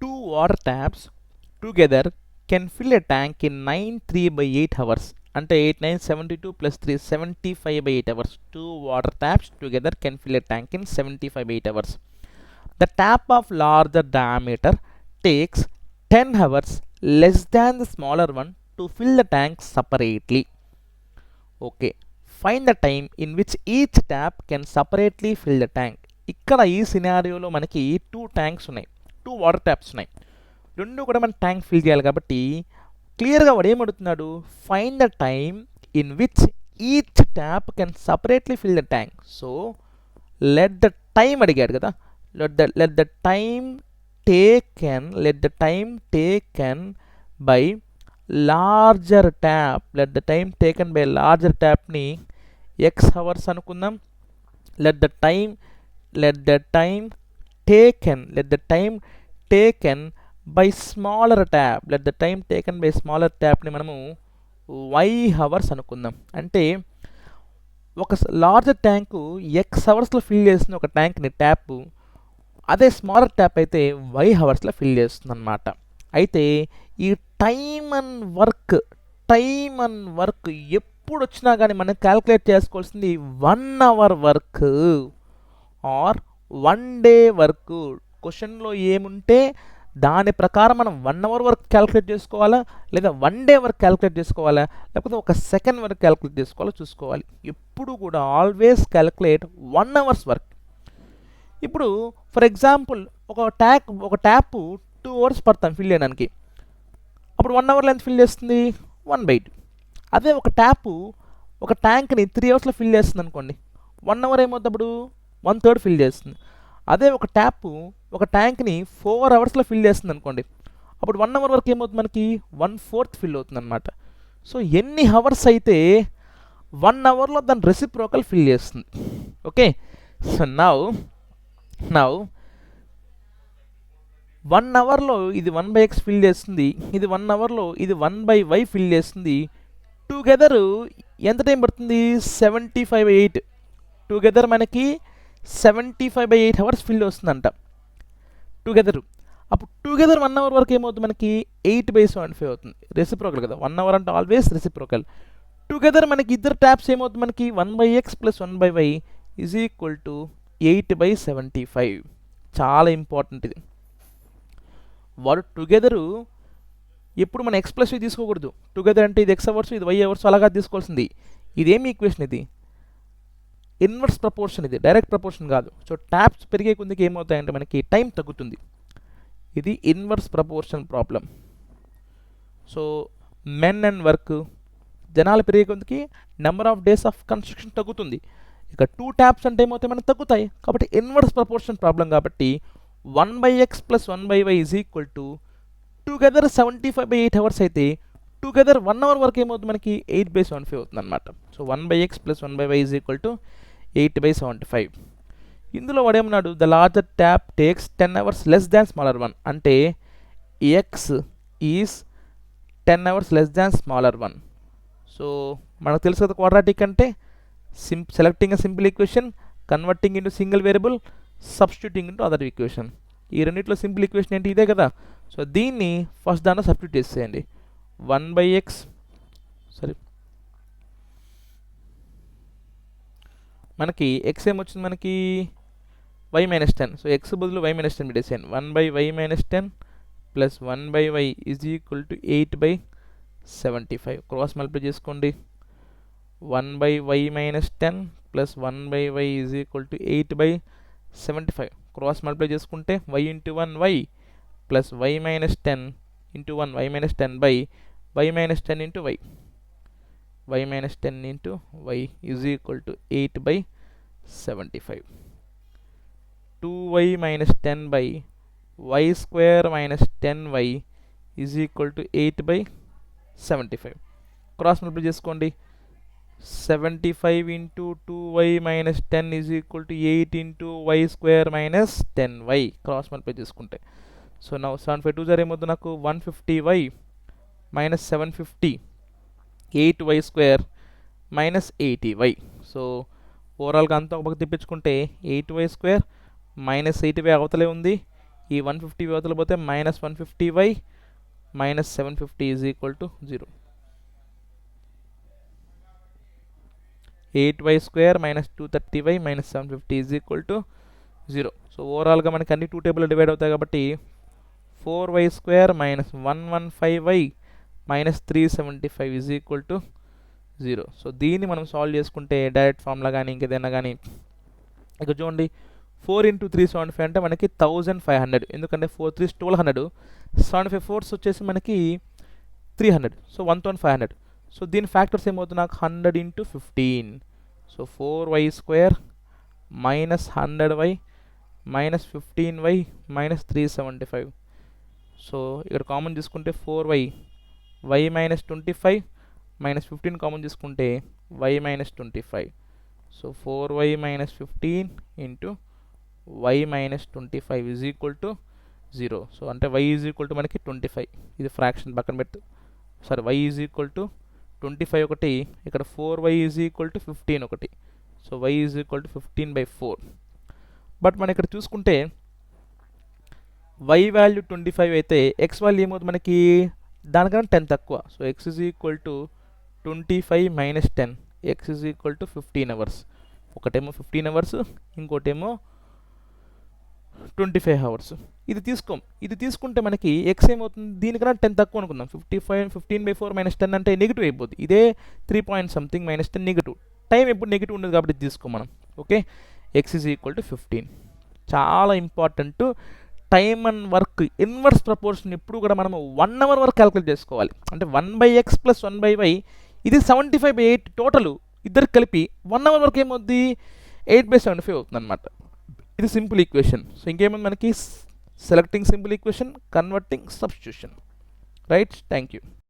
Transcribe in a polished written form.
two water taps together can fill a tank in 9 3 by 8 hours. అంటే 8 9 72 plus 3 75 by 8 hours. Two water taps together can fill a tank in 75 by 8 hours. The tap of larger diameter takes 10 hours less than the smaller one to fill the tank separately. Okay. Find the time in which each tap can separately fill the tank. ఇక్కడ ఈ సినారియోలో మనకి 2 tanks ఉన్నాయి, 2 water taps ఉన్నాయి. రెండు కూడా మన tank fill చేయాలి కాబట్టి క్లియర్గా వాడు ఏమడుగుతున్నాడు, find the time in which each tap can separately fill the tank. So let the time అడిగాడు కదా, let the time taken by larger tap, let the time taken by larger tap ని x hours అనుకుందాం. let the time taken by smaller tap, let the time taken by smaller tap ని మనము y hours అనుకుందాం. అంటే ఒక larger tank x అవర్స్లో fill చేసిన ఒక ట్యాంక్ని ట్యాప్, అదే స్మాలర్ ట్యాప్ అయితే y అవర్స్లో ఫిల్ చేస్తుంది అన్నమాట. అయితే ఈ టైమ్ అండ్ వర్క్ ఎప్పుడు వచ్చినా కానీ మనం క్యాల్కులేట్ చేసుకోవాల్సింది 1 hour work or 1 day work. క్వశ్చన్లో ఏముంటే దాని ప్రకారం మనం 1 hour వర్క్ క్యాల్కులేట్ చేసుకోవాలా, లేదా 1 day వర్క్ క్యాల్కులేట్ చేసుకోవాలా, లేకపోతే ఒక సెకండ్ వర్క్ క్యాల్కులేట్ చేసుకోవాలో చూసుకోవాలి. ఎప్పుడు కూడా ఆల్వేస్ క్యాల్కులేట్ 1 hours వర్క్. ఇప్పుడు ఫర్ ఎగ్జాంపుల్ ఒక ట్యాప్ 2 hours పడతాం ఫిల్ చేయడానికి, అప్పుడు 1 hourలో ఎంత ఫిల్ చేస్తుంది, 1/2. అదే ఒక ట్యాప్ ఒక ట్యాంక్ని 3 hours ఫిల్ చేస్తుంది అనుకోండి, 1 hour ఏమవుతుంది, అప్పుడు 1/3 ఫిల్ చేస్తుంది. అదే ఒక ట్యాప్ ఒక ట్యాంక్ని 4 hours ఫిల్ చేస్తుంది అనుకోండి, అప్పుడు 1 hour వరకు ఏమవుతుంది, మనకి 1/4 ఫిల్ అవుతుంది అనమాట. సో ఎన్ని హవర్స్ అయితే 1 hourలో దాని రెసిప్రోకల్ ఫిల్ చేస్తుంది. ఓకే, సో నౌ 1 hourలో ఇది 1/x ఫిల్ చేస్తుంది, ఇది 1 hourలో ఇది 1/y ఫిల్ చేస్తుంది. టుగెదర్ ఎంత టైం పడుతుంది, 75/8. టుగెదర్ మనకి 75/8 hours ఫిల్ వస్తుందంట టుగెదర్. అప్పుడు టుగెదర్ 1 hour వరకు ఏమవుతుంది, మనకి 8/75 అవుతుంది. రెసిప్రోకల్ కదా, 1 hour అంటే ఆల్వేస్ రెసిప్రోకల్. టుగెదర్ మనకి ఇద్దరు ట్యాప్స్ ఏమవుతుంది, మనకి 1/x + 1/y is equal to 8/75. చాలా ఇంపార్టెంట్ ఇది. వాడు టుగెదరు ఎప్పుడు మనం x + y తీసుకోకూడదు. టుగెదర్ అంటే ఇది x అవర్స్, ఇది y అవర్స్, అలాగా తీసుకోవాల్సింది. ఇదేమి ఈక్వేషన్, ఇది ఇన్వర్స్ ప్రపోర్షన్, ఇది డైరెక్ట్ ప్రపోర్షన్ కాదు. సో ట్యాప్స్ పెరిగే కొద్దికి ఏమవుతాయంటే మనకి టైం తగ్గుతుంది. ఇది inverse proportion problem. So men and work, జనాలు పెరిగే కొద్దికి number of days of construction తగ్గుతుంది. ఇక 2 ట్యాప్స్ అంటే ఏమవుతాయి, మనకు తగ్గుతాయి. కాబట్టి ఇన్వర్స్ ప్రపోర్షన్ ప్రాబ్లం కాబట్టి 1/x + 1/y is equal to together 75/8 hours అయితే టుగెదర్ 1 hour వరకు ఏమవుతుంది, మనకి 8/75 అవుతుంది అనమాట. So 1/x + 1/y is equal to 8/75. ఇందులో వాడేమన్నాడు, the larger tap takes 10 hours less than smaller one. అంటే x is 10 hours less than smaller one. So మనకు తెలుసు కదా, క్వాడ్రాటిక్ అంటే selecting a simple equation, converting into single variable, substituting into other equation. ఈ రెండింటిలో simple equation ఏంటి, ఇదే కదా. సో దీన్ని ఫస్ట్ దాంట్లో సబ్స్టిట్యూట్ చేసేయండి. 1/x మనకి x ఏమొచ్చింది, మనకి y - 10. సో x బదులు y - 10 పెట్టేసేయండి. 1/y - 10 + 1/y is equal to 8/75. Cross multiply చేసుకోండి. 1/y - 10 + 1/y is equal to 8/75. Cross multiply చేసుకుంటే y × 1 y + y - 10 × 1 y - 10/y - 10 × y, y - 10 × y is equal to 8/75. 2y - 10/y² - 10y is equal to 8/75. Cross multiply చేసుకోండి. 75 × 2y - 10 is equal to 8 × y² - 10y. Cross multiply చేసుకుంటే so నా 75 2 జర్ ఏమవుతుంది, నాకు 150y - 750 8y² - 80y. So ఓవరాల్గా అంతా ఒక పక్క తిప్పించుకుంటే 8y² - 80y అవతలే ఉంది, ఈ 150 అవతల పోతే minus 150y minus 750 is equal to 0. 8y square minus 230y minus 750 is equal to 0. So ఓవరాల్గా మనకి అన్ని 2 టేబుల్ డివైడ్ అవుతాయి కాబట్టి 4y square minus 115y minus 375 is equal to 0. So దీన్ని మనం సాల్వ్ చేసుకుంటే డైరెక్ట్ ఫార్ములా కానీ ఇంకేదైనా కానీ ఇక్కడ చూడండి 4 × 375 అంటే మనకి 1500, ఎందుకంటే 4 3 1200, 75 4s వచ్చేసి మనకి 300, సో 1500. సో దీని ఫ్యాక్టర్స్ ఏమవుతుంది నాకు 100 × 15. So 4y square minus 100y minus 15y minus 375. So ఇక్కడ కామన్ తీసుకుంటే 4y y minus 25 minus 15 common తీసుకుంటే y minus 25. So 4y minus 15 into y minus 25 is equal to 0. So అంటే y is equal to మనకి 25, ఇది fraction పక్కన పెట్టు. Sorry, y is equal to 25 ఒకటి, ఇక్కడ 4y ఈజ్ ఈక్వల్ టు 15 ఒకటి. So y is equal to 15/4. But మనం ఇక్కడ చూసుకుంటే y వాల్యూ 25 అయితే x వాల్యూ ఏమవుతుంది మనకి దానికన్నా 10 తక్కువ. So x is equal to 25 minus 10, x is equal to 15 hours. ఒకటేమో 15 అవర్స్, ఇంకోటేమో 25 అవర్స్. ఇది తీసుకుంటే మనకి x ఏమవుతుంది దీనికన్నా 10 తక్కువ అనుకుందాం. 15/4 మైనస్ 10 అంటే నెగిటివ్ అయిపోద్ది. ఇదే 3 point something minus 10 negative. Time ఎప్పుడు నెగిటివ్ ఉండదు కాబట్టి ఇది తీసుకో మనం. Okay, x is equal to 15. చాలా important. Time and work inverse proportion ఎప్పుడు కూడా మనం 1 అవర్ వరకు క్యాలిక్యులేట్ చేసుకోవాలి. అంటే 1/x ప్లస్ 1/y ఇది 75/8 టోటల్ ఇద్దరికి కలిపి 1 అవర్ వరకు ఏమవుద్ది 8/75 అవుతుంది అనమాట. ఇది సింపుల్ ఈక్వేషన్. సో ఇంకేముంది మనకి selecting simple equation, converting, substitution. Right, thank you.